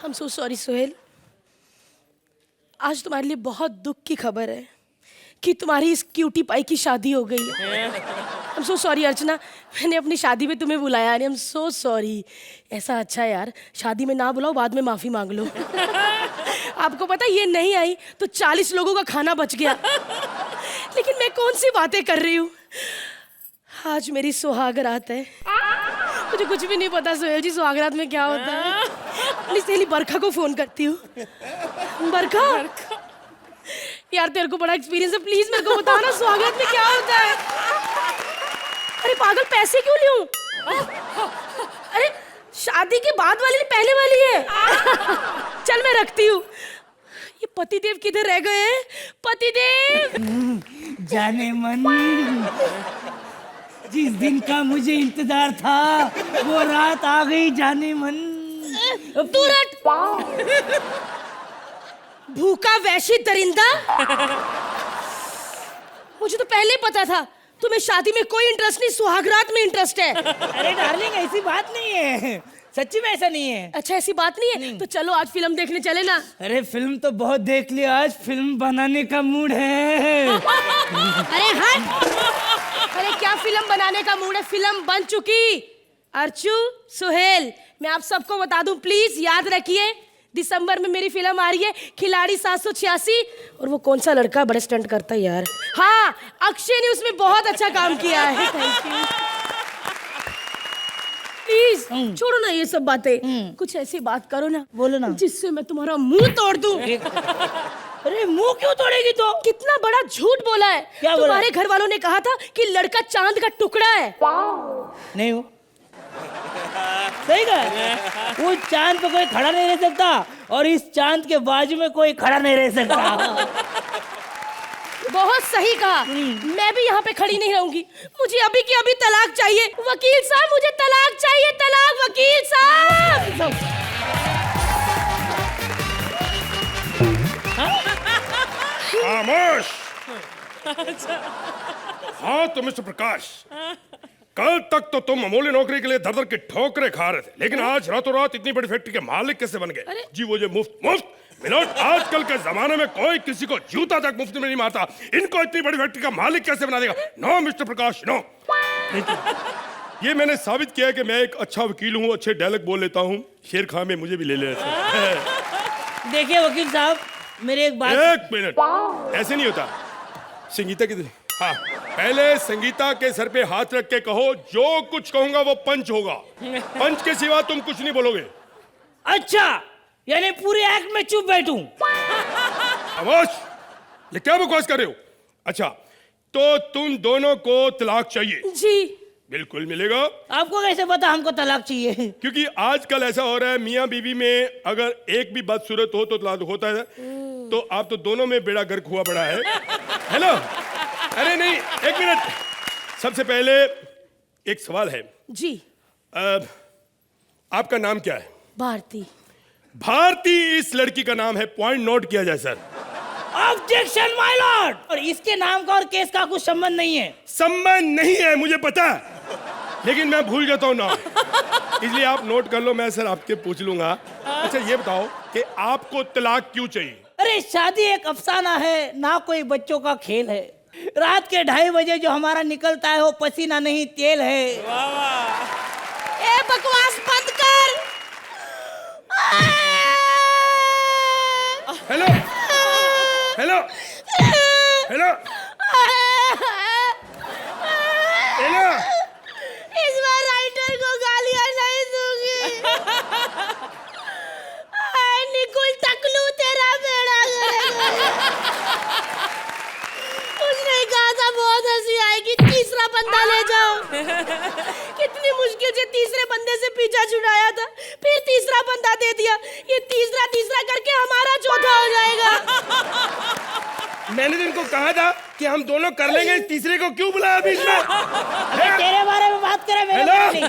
I'm so sorry, Sohail. आज तुम्हारे लिए बहुत दुख की खबर है कि तुम्हारी इस क्यूटी पाई की शादी हो गई है। I'm so sorry अर्चना, मैंने अपनी शादी में तुम्हें बुलाया नहीं। I'm so sorry। ऐसा अच्छा है यार, शादी में ना बुलाओ, बाद में माफी मांग लो। आपको पता ये नहीं आई तो 40 लोगों का खाना बच गया। लेकिन मैं कौन सी बातें कर रही हूँ। आज मेरी सुहाग रात है। मुझे कुछ भी नहीं पता सोहेल जी सुहागरात में क्या होता है। अपनी सहेली बरखा को फोन करती हूँ। बरखा यार तेरे को बड़ा एक्सपीरियंस है, प्लीज मेरे को बता ना सुहागरात में क्या होता है। अरे पागल पैसे क्यों लूं? अरे शादी के बाद वाली नहीं पहले वाली है। चल मैं रखती हूँ। ये पतिदेव किधर रह गए हैं? पतिदेव जाने मन, जिस दिन का मुझे इंतजार था वो रात आ गई जाने मन। तू रट। भूखा वैशी दरिंदा। मुझे तो पहले ही पता था तुम्हें शादी में कोई इंटरेस्ट नहीं, सुहागरात में इंटरेस्ट है। अरे डार्लिंग ऐसी बात नहीं है, सच्ची में ऐसा नहीं है। अच्छा ऐसी बात नहीं है तो चलो आज फिल्म देखने चले ना। अरे फिल्म तो बहुत देख लिया, आज फिल्म बनाने का मूड है। अरे हट। अरे क्या फिल्म बनाने का मूड है, फिल्म बन चुकी। अर्चू सोहेल मैं आप सबको बता दूं, प्लीज याद रखिए दिसंबर में मेरी फिल्म आ रही है खिलाड़ी 786। और वो कौन सा लड़का बड़े स्टंट करता है यार। हाँ अक्षय ने उसमें बहुत अच्छा काम किया है। Thank you. प्लीज छोड़ो ना ये सब बातें, कुछ ऐसी बात करो ना, बोलो ना, जिससे मैं तुम्हारा मुंह तोड़ दूं। अरे मुंह क्यों तोड़ेगी तो? कितना बड़ा झूठ बोला है। क्या बोला? तुम्हारे घर वालों ने कहा था कि लड़का चांद का टुकड़ा है। नहीं हो सही कहा, वो चांद पे कोई खड़ा नहीं रह सकता और इस चांद के बाजू में कोई खड़ा नहीं रह सकता। बहुत सही कहा। मैं भी यहाँ पे खड़ी नहीं रहूंगी, मुझे अभी की अभी तलाक चाहिए। वकील साहब मुझे तलाक चाहिए, तलाक वकील साहब। खामोश। हाँ तो मिस्टर प्रकाश, कल तक तो तुम मामूली नौकरी के लिए दर दर की ठोकरें खा रहे थे, लेकिन आज रातों रात इतनी बड़ी फैक्ट्री के मालिक कैसे बन गए? जी वो जो मुफ्त मुफ्त मिनट, आजकल के जमाने में कोई किसी को जूता तक मुफ्त में नहीं मारता, इनको इतनी बड़ी फैक्ट्री का मालिक कैसे बना देगा? नो मिस्टर प्रकाश नो। ये मैंने साबित किया है कि मैं एक अच्छा वकील हूँ, अच्छे डायलॉग बोल लेता हूँ। शेर खां में मुझे भी ले लेते। देखिए वकील साहब मेरे एक बात। एक मिनट, ऐसे नहीं होता। संगीता किधर? हाँ पहले संगीता के सर पे हाथ रख के कहो जो कुछ कहूंगा वो पंच होगा, पंच के सिवा तुम कुछ नहीं बोलोगे। अच्छा यानी पूरे एक्ट में चुप बैठूं? खामोश, ये क्या बकवास कर रहे हो? अच्छा तो तुम दोनों को तलाक चाहिए? जी बिल्कुल मिलेगा। आपको कैसे पता हमको तलाक चाहिए? क्योंकि आजकल ऐसा हो रहा है मियाँ बीवी में अगर एक भी बदसूरत हो तो तलाक होता है। तो आप तो दोनों में बेड़ा गर्क हुआ पड़ा है ना? अरे नहीं एक मिनट, सबसे पहले एक सवाल है। जी आपका नाम क्या है? भारती। भारती इस लड़की का नाम है, पॉइंट नोट किया जाए सर। Objection my Lord. और इसके नाम का और केस का कुछ संबंध नहीं है। संबंध नहीं है मुझे पता है, लेकिन मैं भूल जाता हूँ ना, इसलिए आप नोट कर लो, मैं सर आपके पूछ लूंगा। अच्छा ये बताओ कि आपको तलाक क्यों चाहिए? अरे शादी एक अफसाना है ना, कोई बच्चों का खेल है। रात के 2:30 बजे जो हमारा निकलता है वो पसीना नहीं तेल है। ए बकवास बंद कर। हेलो हेलो हेलो हेलो, इस बार राइटर को गालियां नहीं दूंगी। निकुल टकलू तेरा बेड़ा करेगा। उसने कहा था बहुत हंसी आएगी, तीसरा बंदा ले जाओ। कितनी मुश्किल से तीसरे बंदे से पीछा छुड़ाया था, फिर तीसरा बंदा दे दिया। ये तीसरा करके हमारा चौथा हो जाएगा। मैंने तुमको कहा था कि हम दोनों कर लेंगे, तीसरे को क्यों बुलाया बीच में? तेरे बारे में बात करें, मेरे बारे में नहीं।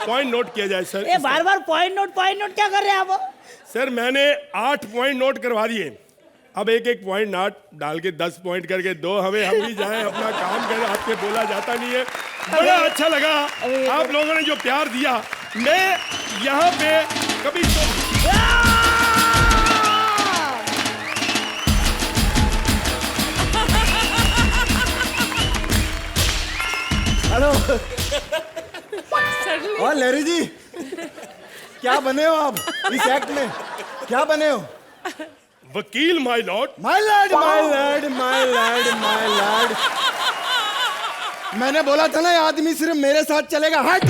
पॉइंट नोट किया जाए सर। ये बार-बार पॉइंट नोट क्या कर रहे हैं आप? सर मैंने 8 पॉइंट नोट करवा दिए, अब एक एक पॉइंट नोट डाल के 10 पॉइंट करके दो हमें, हम भी जाएं अपना काम करें। आपके बोला जाता नहीं है। बड़ा अच्छा लगा आप लोगों ने जो प्यार दिया। मैं यहाँ पे कभी तो हेलो। और लहरी जी, क्या बने हो आप इस एक्ट में? क्या बने हो? वकील my Lord. My Lord, my Lord, my Lord, my Lord. मैंने बोला था ना, ये आदमी सिर्फ मेरे साथ चलेगा। हट,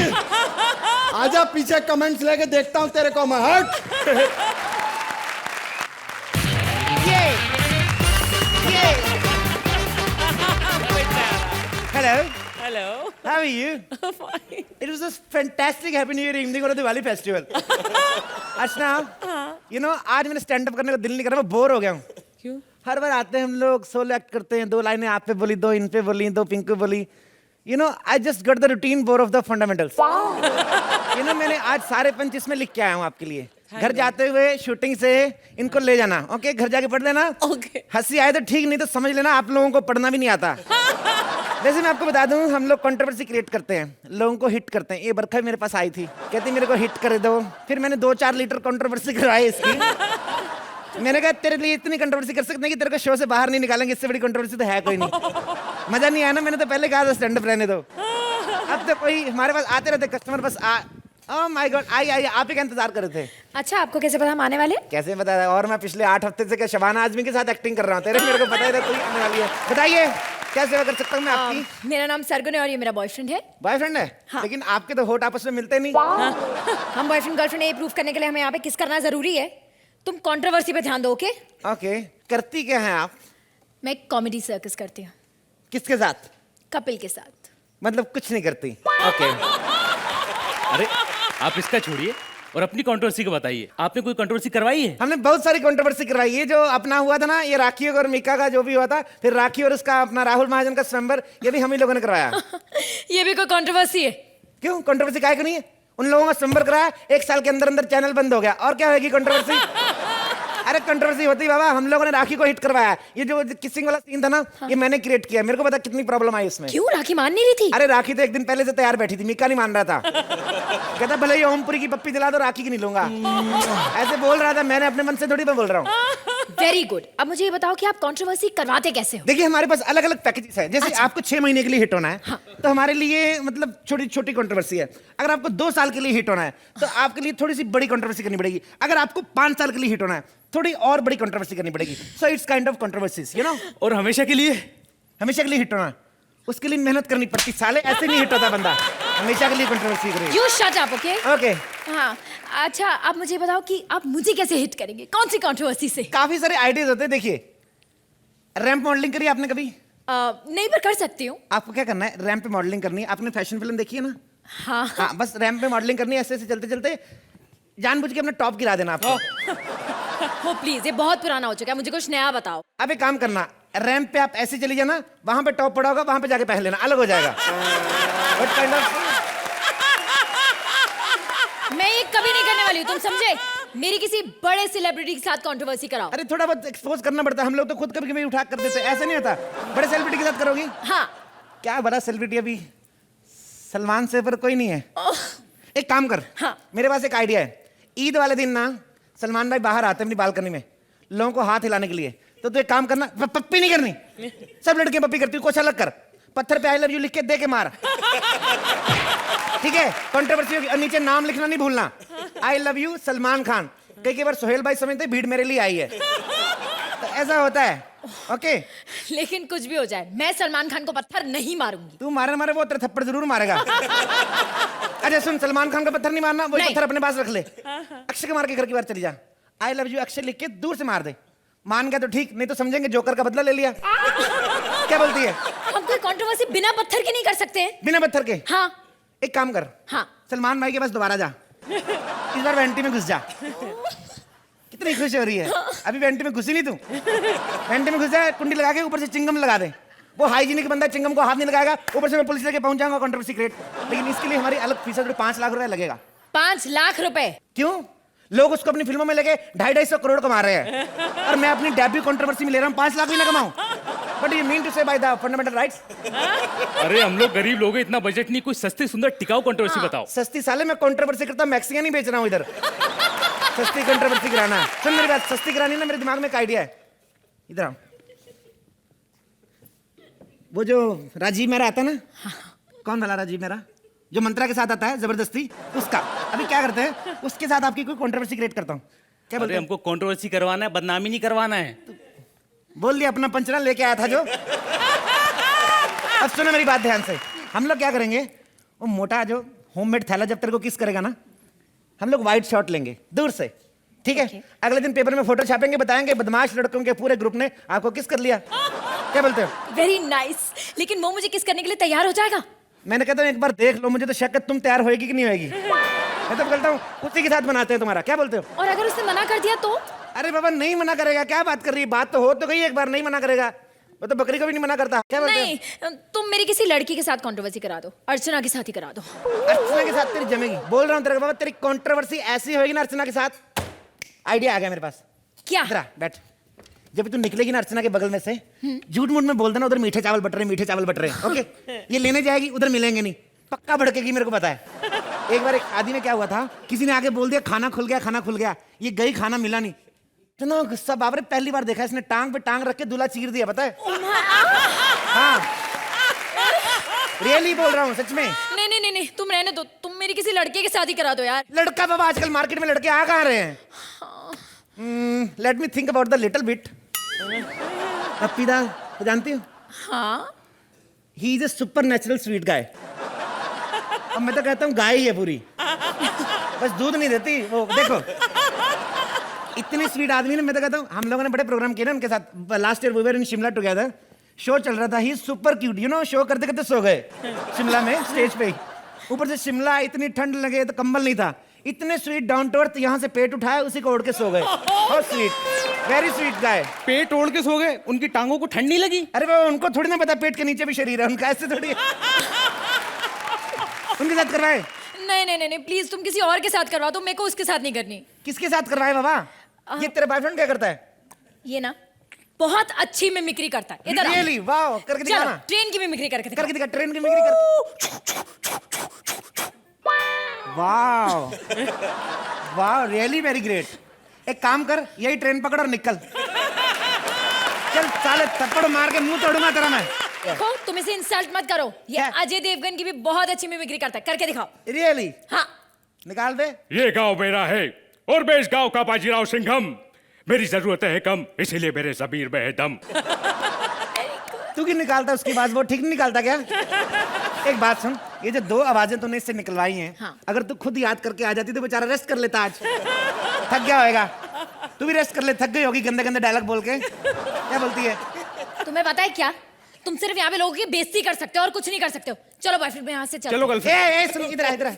आजा पीछे कमेंट्स लेके देखता हूँ तेरे को मैं। हट। Hello. Hello. How are you? Fine. It was a fantastic Happy New Year evening on the Diwali festival. Archana, you know, आज मैंने स्टैंड अप करने का दिल नहीं कर रहा, मैं बोर हो गया हूँ। क्यों? हर बार आते हैं हम लोग, सोलो एक्ट करते हैं, 2 लाइनें आप पे बोली, 2 इन पे बोली, 2 पिंकू बोली। You know, I just got the routine bore of the fundamentals. You know, मैंने आज सारे पंच इसमें लिख के आया हूँ आपके लिए। घर जाते हुए शूटिंग से इनको ले जाना, ओके? घर जाके पढ़ लेना। Okay. हंसी आए तो ठीक, नहीं तो समझ लेना आप लोगों को पढ़ना भी नहीं आता। वैसे मैं आपको बता दूं, हम लोग कंट्रोवर्सी क्रिएट करते हैं, लोगों को हिट करते हैं। ये बरखा भी मेरे पास आई थी, कहती मेरे को हिट कर दो। फिर मैंने 2-4 लीटर कंट्रोवर्सी करवाई इसकी। मैंने कहा तेरे लिए इतनी कंट्रोवर्सी कर सकते हैं कि तेरे को शो से बाहर नहीं निकालेंगे, इससे बड़ी कंट्रोवर्सी तो है कोई नहीं। मजा नहीं आया ना, मैंने तो पहले कहा था स्टैंड अप रहने दो। अब तो कोई हमारे पास आते रहते कस्टमर, बस ओह माय गॉड, आइए आप ही का इंतजार कर रहे थे। अच्छा, आपको कैसे पता हम आने वाले? कैसे बता रहा? और मैं पिछले 8 हफ्ते से क्या शबाना आजमी के साथ एक्टिंग कर रहा हूँ, तेरे मेरे को पता ही था तू आने वाली है। बताइए क्या सेवा कर सकता हूँ मैं आपकी? मेरा नाम सरगुन है और ये मेरा बॉयफ्रेंड है। बॉयफ्रेंड है? हाँ। लेकिन आपके तो होठ आपस में मिलते नहीं। हम बॉयफ्रेंड गर्लफ्रेंड ये प्रूव करने के लिए हमें यहाँ पे किस करना जरूरी है। तुम कंट्रोवर्सी पे ध्यान दो, ओके? ओके, करती क्या है आप? मैं कॉमेडी सर्कस करती हूँ, किसके साथ? कपिल के साथ। मतलब कुछ नहीं करती? ओके। अरे आप इसका छोड़िए और अपनी कंट्रोवर्सी को बताइए। आपने कोई कंट्रोवर्सी करवाई है? हमने बहुत सारी कंट्रोवर्सी करवाई है। जो अपना हुआ था ना, ये राखी और मीका का जो भी हुआ था, फिर राखी और उसका अपना राहुल महाजन का स्वयंवर, ये भी हम ही लोगों ने करवाया। ये भी कोई कंट्रोवर्सी है? क्यों कंट्रोवर्सी काहे को नहीं है? उन लोगों का स्वयंवर कराया, 1 साल के अंदर अंदर चैनल बंद हो गया, और क्या होगी कंट्रोवर्सी? अरे कंट्रोवर्सी होती बाबा, हम लोगों ने राखी को हिट करवाया। ये जो किसिंग वाला सीन था ना, ये मैंने क्रिएट किया। मेरे को पता कितनी प्रॉब्लम आई इसमें। क्यों? राखी मान नहीं रही थी? अरे राखी तो 1 दिन पहले से तैयार बैठी थी, मीका नहीं मान रहा था। कहता भले ही ओमपुरी की पप्पी दिला दो, राखी की नहीं लूंगा। ऐसे बोल रहा था, मैंने अपने मन से थोड़ी मैं बोल रहा हूँ। Very good. अब मुझे ये बताओ कि आप कंट्रोवर्सी करवाते कैसे हो? देखिए हमारे पास अलग अलग पैकेजेस है। जैसे आपको 6 महीने के लिए हिट होना है, तो हमारे लिए मतलब छोटी छोटी कंट्रोवर्सी है। अगर आपको 2 साल के लिए हिट होना है, तो आपके लिए थोड़ी सी बड़ी कंट्रोवर्सी करनी पड़ेगी। अगर आपको 5 साल के लिए हिट होना है, थोड़ी और बड़ी कंट्रोवर्सी करनी पड़ेगी। So it's kind of controversies, you know. और हमेशा के लिए? हमेशा के लिए हिट होना, उसके लिए मेहनत करनी पड़ती। साले ऐसे नहीं हिट होता बंदा, हमेशा के लिए कंट्रोवर्सी करे। You shut up, okay? Okay. हाँ, अच्छा आप मुझे बताओ कि आप मुझे कैसे हिट करेंगे, कौन सी कंट्रोवर्सी से? काफी सारे आइडियाज होते हैं। देखिए, रैंप मॉडलिंग करी आपने कभी? नहीं, पर कर सकती हूँ। आपको क्या करना है, रैंप पे मॉडलिंग करनी है। आपने फैशन फिल्म देखी है ना? हाँ हाँ, बस रैंप पे मॉडलिंग करनी है। ऐसे ऐसे चलते चलते जानबूझ के अपना टॉप गिरा देना आपको। हो प्लीज, ये बहुत पुराना हो चुका है, मुझे कुछ नया बताओ। अब एक काम करना, रैंप पे आप ऐसे चली जाना, वहां पे टॉप पड़ा होगा, वहां पे जाके पहन लेना, अलग हो जाएगा। What kind of- मैं ये कभी नहीं करने वाली हूँ, तुम समझे? मेरी किसी बड़े सेलिब्रिटी के साथ कंट्रोवर्सी कराओ। अरे थोड़ा बहुत एक्सपोज करना पड़ता है, हम लोग तो खुद कभी कभी उठा कर देते हैं, ऐसे नहीं होता। बड़े सेलिब्रिटी के साथ करोगी? हाँ। क्या बड़ा सेलिब्रिटी? अभी सलमान से पर कोई नहीं है। एक काम कर, हाँ। मेरे पास एक आइडिया है। ईद वाले दिन ना सलमान भाई बाहर आते हैं अपनी बालकनी में लोगों को हाथ हिलाने के लिए, तो तू एक काम करना, पप्पी नहीं करनी। सब लड़कियां पप्पी करती, कुछ अलग कर। पत्थर पे आई लव यू लिख के दे के मार, ठीक है? कंट्रोवर्सी होगी। और नीचे नाम लिखना नहीं भूलना, I love you Salman Khan. कई बार सोहेल भाई समझते भीड़ मेरे लिए आई है, तो ऐसा होता है। ओके? लेकिन कुछ भी हो जाए, मैं सलमान खान को पत्थर नहीं मारूंगी। तू मारे मारे, वो तेरे थप्पड़ जरूर मारेगा। अच्छा सुन, सलमान खान का पत्थर नहीं मारना, वो पत्थर अपने पास रख ले। अक्षय कुमार के घर की बार चली जा, आई लव यू अक्षय लिख के दूर से मार दे। मान गया तो ठीक, नहीं तो समझेंगे जोकर का बदला ले लिया। क्या बोलती है? हम कोई कंट्रोवर्सी बिना पत्थर के नहीं कर सकते हैं। बिना पत्थर के? हाँ। एक काम कर, हाँ। सलमान भाई के पास दोबारा जा, इस बार वेंटी में घुस जा। कितनी खुश हो रही है, अभी वेंटी में घुसी नहीं तू? वेंटी में घुस जा, कुंडी लगा के ऊपर से चिंगम लगा दे। वो हाइजीनिक बंदा चिंगम को हाथ नहीं लगाएगा, ऊपर से मैं पुलिस लेके पहुंच जाऊंगा, कंट्रोवर्सी क्रिएट। लेकिन इसके लिए हमारी अलग फीस है, 5 लाख रुपए लगेगा। 5 लाख रुपए? क्यों? लोग उसको अपनी फिल्मों में लेके 250-250 करोड़ कमा रहे हैं, और मैं अपनी डेब्यू कंट्रोवर्सी में ले रहा हूँ 5 लाख भी ना कमाऊं। बट यू मीन टू से बाय द फंडामेंटल राइट्स? अरे हम लोग गरीब लोग हैं, इतना बजट नहीं, कोई सस्ती सुंदर टिकाऊ कंट्रोवर्सी बताओ। सस्ती साले, मैं कंट्रोवर्सी करता हूँ, मैक्सिकन नहीं बेच रहा हूँ इधर। सस्ती कंट्रोवर्सी कराना। सुन मेरी बात, सस्ती करानी ना, मेरे दिमाग में एक आइडिया है। इधर आओ। वो जो राजीव मेरा आता है ना, कौन वाला राजीव मेरा, जो मंत्रा के साथ आता है जबरदस्ती, उसका अभी क्या करते हैं, उसके साथ आपकी कोई कंट्रोवर्सी क्रिएट करता हूँ। क्या बोलते अरे हैं? हमको कंट्रोवर्सी करवाना है, बदनामी नहीं करवाना है। बोल दिया, अपना पंचना लेके आया था जो। अब सुनो मेरी बात ध्यान से, हम लोग क्या करेंगे, वो मोटा जो होममेड थैला जब तेरे को किस करेगा ना, हम लोग वाइट शॉट लेंगे दूर से, ठीक है? अगले दिन पेपर में फोटो छापेंगे, बताएंगे बदमाश लड़कों के पूरे ग्रुप ने आपको किस कर लिया। क्या बोलते हो? Very nice. लेकिन वो मुझे किस करने के लिए तैयार हो जाएगा? मैंने कहता हूँ एक बार देख लो, मुझे तो शक है तुम तैयार होएगी कि नहीं होएगी। मैं तो बोलता हूँ उसी के साथ बनाते हैं तुम्हारा। क्या बोलते हो? और अगर उसने मना कर दिया तो? अरे बाबा नहीं मना करेगा, क्या बात कर रही है, बात तो हो तो गई, एक बार नहीं मना करेगा, वो तो बकरी को भी नहीं मना करता। क्या बोलते हो? नहीं, तुम मेरी किसी लड़की के साथ कंट्रोवर्सी करा दो, अर्चना के साथ ही करा दो। अर्चना के साथ तेरी जमेगी, बोल रहा हूँ तेरे को बाबा, तेरी कंट्रोवर्सी ऐसी होगी ना अर्चना के साथ। आइडिया आ गया मेरे पास। क्या? इधर आ, बैठ। जब तू निकलेगी ना अर्चना के बगल में से, झूठ मूठ में बोल देना उधर मीठे चावल बट रहे, मीठे चावल बट रहे, ओके? ये लेने जाएगी, उधर मिलेंगे नहीं, पक्का भड़केगी, मेरे को पता है। एक बार एक शादी में क्या हुआ था, किसी ने आके बोल दिया खाना खुल गया, खाना खुल गया, ये गई, खाना मिला नहीं। इतना गुस्सा, बाबरे पहली बार देखा इसने, टांग पे टांग रख के दूल्हा चीर दिया, पता है? हाँ, रियली बोल रहा हूँ, सच में। नहीं नहीं नहीं नहीं, तुम रहने दो, तुम मेरी किसी लड़के के साथ ही करा दो यार। लड़का बाबा, आजकल मार्केट में लड़के आ कहाँ रहे हैं? Let me think about the little bit. अपीदा तो जानती हो? हाँ। He is a super natural sweet guy. अब मैं तो कहता हूँ गाय ही है पूरी, बस दूध नहीं देती वो। देखो इतनी स्वीट आदमी ने, मैं तो कहता हूँ, हम लोगों ने बड़े प्रोग्राम किए ना उनके साथ। Last year we were in Shimla together, show चल रहा था, he super cute, you know. Show करते करते सो गए शिमला में स्टेज पे ही। ऊपर से शिमला, इतनी ठंड लगे तो कंबल नहीं था, इतने स्वीट, डाउन टू अर्थ, यहाँ से पेट उठाया, उसी को ओढ़ के सो गए। बहुत स्वीट, वेरी स्वीट गाय। पेट ओढ़ के सो गए, उनकी टांगों को ठंड नहीं लगी? अरे वो उनको थोड़ी ना पता पेट के नीचे भी शरीर है उनका, ऐसे थोड़ी। उनके साथ करवाए? नहीं नहीं नहीं प्लीज, तुम किसी और के साथ करवा दो, मेरे को उसके साथ नहीं करनी। किसके साथ करवाए बाबा? ये तेरे बॉयफ्रेंड क्या करता है? ये ना बहुत अच्छी मिमिक्री करता है। इधर आओ। रियली? वाओ, करके दिखा ना। ट्रेन की मिमिक्री करके दिखा। करके दिखा, ट्रेन की मिमिक्री कर। Wow wow, really very great. एक काम कर, यही ट्रेन पकड़ और निकल। चल साले, थप्पड़ मार के मुंह तोड़ूंगा तेरा मैं। देखो, तुम इसे इंसल्ट मत करो, ये क्या? अजय देवगन की भी बहुत अच्छी मिमिक्री करता है, करके दिखाओ। रियली? हाँ। निकाल दे। ये गांव मेरा है और मैं इस गांव का बाजीराव सिंघम। मेरी जरूरत है कम, इसीलिए मेरे ज़मीर में है दम। तू क्यों निकालता उसकी बात? वो ठीक नहीं निकालता क्या? एक बात सुन, ये जो दो आवाजें तूने इससे निकलवाई हैं, हाँ। अगर तू खुद याद करके आ जाती तो बेचारा रेस्ट कर लेता आज। थक गया होएगा। तू भी रेस्ट कर ले, थक गई होगी गंदे गंदे डायलॉग बोल के। क्या बोलती है? तुम्हें पता है क्या, तुम सिर्फ यहाँ पे लोगों की बेइज्जती कर सकते हो और कुछ नहीं कर सकते हो। चलो बॉयफ्रेंड, मैं यहाँ से चलो कल से। ए सुन, इधर आ, इधर आ।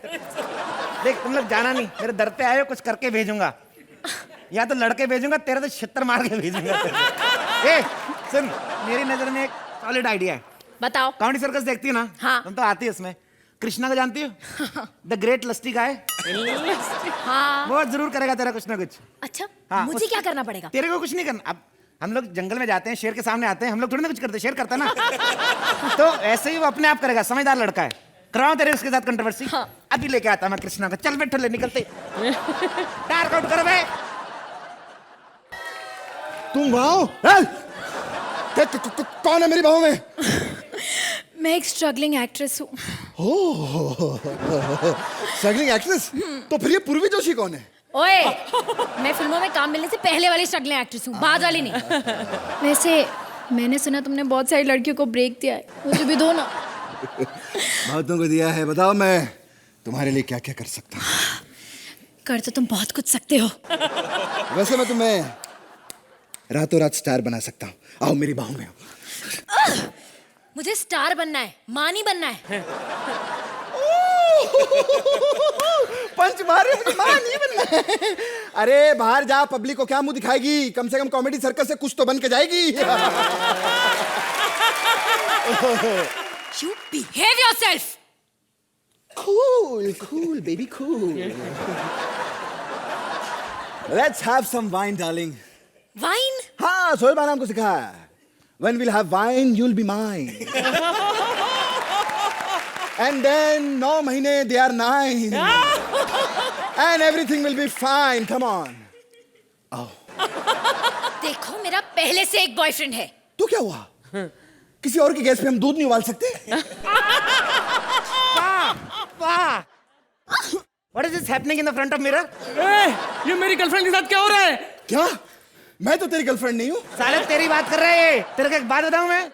देख तुम लोग जाना नहीं, मेरे दर पे आए हो, कुछ करके भेजूंगा, या तो लड़के भेजूंगा, तेरा तो छित्तर मार के भेजूंगा। ए सुन, मेरी नजर में एक सॉलिड आइडिया है। बताओ। कॉमेडी सर्कस देखती है ना? हाँ। तुम तो आती है उसमें। कृष्णा को जानती हो? द ग्रेट लस्टी गाय। हाँ। वो जरूर करेगा तेरा कुछ ना कुछ। अच्छा, हाँ, मुझे क्या करना पड़ेगा? तेरे को कुछ नहीं करना। अब हम लोग जंगल में जाते हैं, शेर के सामने आते हैं, हम लोग थोड़ी ना कुछ करते, शेर करता ना। तो ऐसे ही वो अपने आप करेगा, समझदार लड़का है। कराओ तेरे उसके साथ कंट्रोवर्सी। हाँ। अभी लेके आता मैं कृष्णा को। चल बैठो, ले निकलते। टायर आउट करो भाई। तुम वाओ, कौन है मेरी बाहों में? मैं एक स्ट्रगलिंग एक्ट्रेस हूँ। Struggling actress? तो फिर ये पूर्वी जोशी कौन है? ओए, मैं फिल्मों में काम मिलने से पहले वाली स्ट्रगलिंग एक्ट्रेस हूँ, बाद वाली नहीं। वैसे मैंने सुना तुमने बहुत सारी लड़कियों को ब्रेक दिया है, मुझे भी दो ना। बहुतों को दिया है, बताओ मैं तुम्हारे लिए क्या क्या कर सकता हूँ? कर तो तुम बहुत कुछ सकते हो। वैसे मैं तुम्हें रातों रात स्टार बना सकता हूँ। आओ मेरी बाहों में आओ। मुझे स्टार बनना है, मां नहीं बनना है। पंच मारे, मुझे मां नहीं बनना है। अरे बाहर जा, पब्लिक को क्या मुंह दिखाएगी? कम से कम कॉमेडी सर्कस से कुछ तो बन के जाएगी। You behave yourself. Cool, cool, baby, cool. Let's have some wine, darling. Wine? हाँ, सोहेल भाई ने हमको सिखाया। When we'll have wine, you'll be mine. And then 9 महीने they are 9. And everything will be fine, come on. देखो मेरा पहले से एक बॉयफ्रेंड है। तो क्या हुआ? किसी और की गैस पे हम दूध नहीं उबाल सकते? वाह! What is this happening in the front of mirror? ये मेरी गर्लफ्रेंड के साथ क्या हो रहा है? क्या? मैं तो तेरी गर्लफ्रेंड नहीं हूँ। साले तेरी बात कर रहे हैं। तेरे को एक बात बताऊं मैं,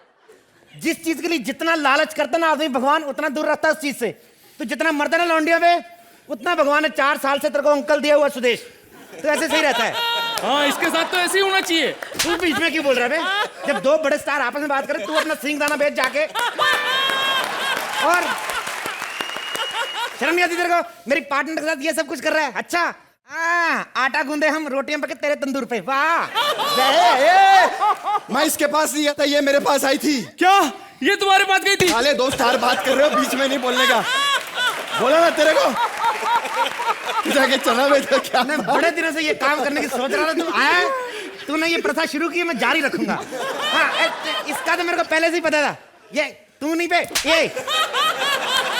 जिस चीज के लिए जितना लालच करता ना आदमी, भगवान उतना दूर रहता है उस चीज से। तो जितना मरता ना लौंडिया पे, उतना भगवान ने 4 साल से तेरे को अंकल दिया हुआ सुदेश। तो ऐसे सही रहता है। हाँ, इसके साथ तो ऐसे ही होना चाहिए। तू बीच में क्यों बोल रहा है बे? जब दो बड़े स्टार आपस में बात करें, तू अपना सिंग दाना बेच जाके। और शर्म नहीं आती तेरे को? मेरी पार्टनर के साथ ये सब कुछ कर रहा है। अच्छा, आटा गूंदे हम, रोटियां पके तेरे तंदूर पे। वाह! मैं इसके पास नहीं आता, ये मेरे पास आई थी। क्या ये तुम्हारे पास गई थी? साले दो स्टार बात कर रहे हो, बीच में नहीं बोलने का। बोला ना तेरे को, तू जाके चला बे। तो क्या मैं बड़े दिनों से ये काम करने की सोच रहा था, तू आया, तूने ये प्रथा शुरू की, मैं जारी रखूंगा। हाँ, इसका तो मेरे को पहले से ही पता था। ये तू नहीं बे,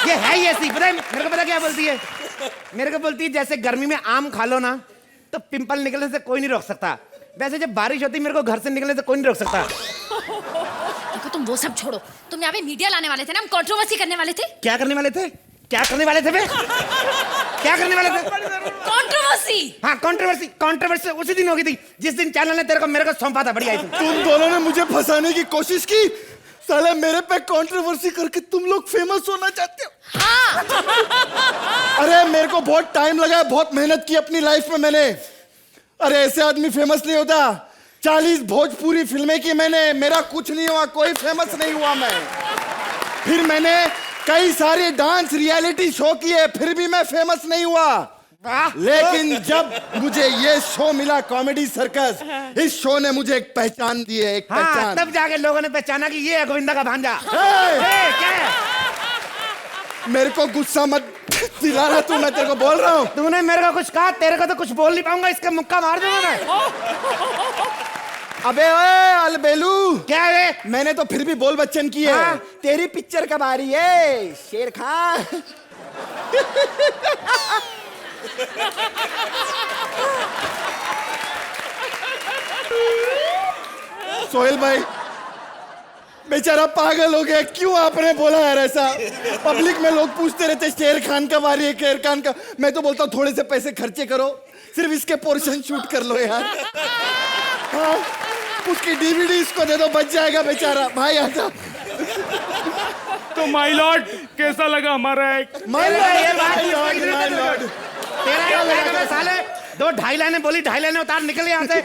ये है ही ऐसी। पता है मेरे को, पता क्या बोलती है? मेरे को बोलती है जैसे गर्मी में आम खा लो ना तो पिंपल निकलने से कोई नहीं रोक सकता, वैसे जब बारिश होती है मेरे को घर से निकलने से कोई नहीं रोक सकता। देखो तुम वो सब छोड़ो, तुम यहाँ पे मीडिया लाने वाले थे ना, हम कंट्रोवर्सी करने वाले थे। क्या करने वाले थे? क्या करने वाले थे बे? क्या करने वाले थे? कंट्रोवर्सी। हाँ, कंट्रोवर्सी। कंट्रोवर्सी उसी दिन होगी थी जिस दिन चैनल ने तेरे को मेरे को सौंपा था। बढ़िया। तुम दोनों ने मुझे फंसाने की कोशिश की। साले मेरे पे कंट्रोवर्सी करके तुम लोग फेमस होना चाहते हो। हाँ। अरे मेरे को बहुत टाइम लगा है, बहुत मेहनत की अपनी लाइफ में मैंने। अरे ऐसे आदमी फेमस नहीं होता। 40 भोजपुरी फिल्में की मैंने, मेरा कुछ नहीं हुआ, कोई फेमस नहीं हुआ मैं। फिर मैंने कई सारे डांस रियलिटी शो किए, फिर भी मैं फेमस नहीं हुआ। लेकिन जब मुझे ये शो मिला, कॉमेडी सर्कस, इस शो ने मुझे एक पहचान दी है, एक हाँ, पहचान। तब जाके लोगों ने पहचाना कि ये है गोविंदा का भांजा। क्या है? मेरे को गुस्सा मत दिलाना तू, मैं तेरे को बोल रहा हूँ। तूने मेरे को कुछ कहा, तेरे को तो कुछ बोल नहीं पाऊंगा, इसका मुक्का मार दूंगा मैं। अबे ओए अलबेलू, क्या है? मैंने तो फिर भी बोल बच्चन की है। हाँ। तेरी पिक्चर कब आ रही है शेर खान? सोहेल भाई बेचारा पागल हो गया। क्यों आपने बोला यार ऐसा? पब्लिक में लोग पूछते रहते शेर खान कब आ रही है, शेर खान का। मैं तो बोलता हूँ थोड़े से पैसे खर्चे करो, सिर्फ इसके पोर्शन शूट कर लो यार। हाँ, उसकी डीवीडी इसको दे दो, बच जाएगा बेचारा। भाई आजा। तो माय लॉर्ड कैसा लगा हमारा एक? ये बात तेरा क्या लगा साले? 2-2.5 लाइनें बोली, 2.5 लाइनें उतार, निकल यहाँ से।